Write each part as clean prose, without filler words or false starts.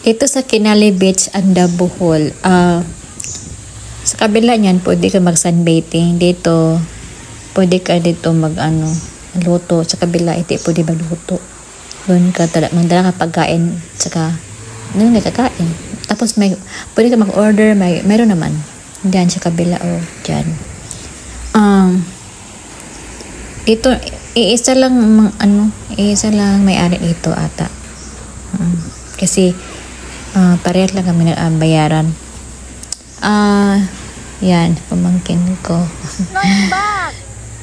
Dito sa Kinali Beach and Bohol, sa kabila niyan, pwede ka mag-sunbathing. Dito, pwede ka dito luto. Sa kabila, hindi pwede magluto. Doon ka, magdala ka pagkain, saka, doon ka kakain. Tapos, pwede ka mag-order, mayroon naman. Diyan sa kabila, diyan. Dito, iisa lang may-ari dito ata. Kasi, parehas lang kami bayaran. Yan, pamangkin ko.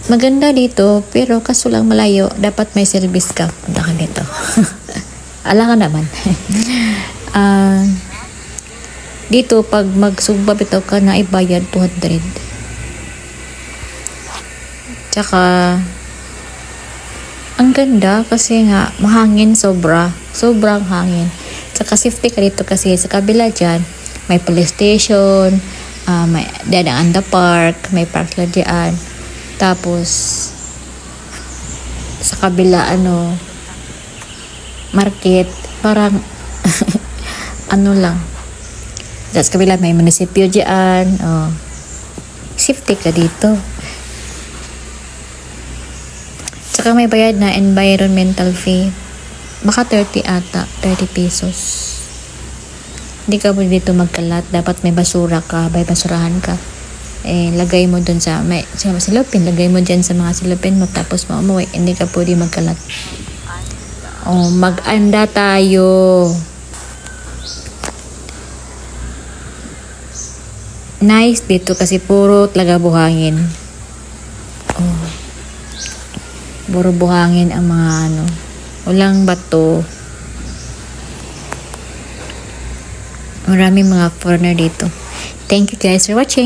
Maganda dito, pero kaso lang malayo. Dapat may service ka. Punta ka dito. Ala ka naman. Dito, pag magsugba bitaw ka na ibayad 200. Tsaka, ang ganda kasi nga, mahangin sobrang hangin. Tsaka safety ka dito kasi sa kabila dyan, may police station, may dadaan the park, may park lang dyan. Tapos, sa kabila, market, parang, lang. Sa kabila, may munisipyo dyan. Safety ka dito. Tsaka may bayad na environmental fee. Baka 30 ata, 30 pesos. Hindi ka pwede dito magkalat. Dapat may basura ka, may basurahan ka. Lagay mo dun sa silupin. Lagay mo dyan sa mga silupin mo. Tapos mo umuwi. Hindi ka pwede magkalat. Mag-anda tayo. Nice dito kasi puro talaga buhangin. Puro buhangin ang mga walang bato. Maraming mga foreigner dito. Thank you guys for watching.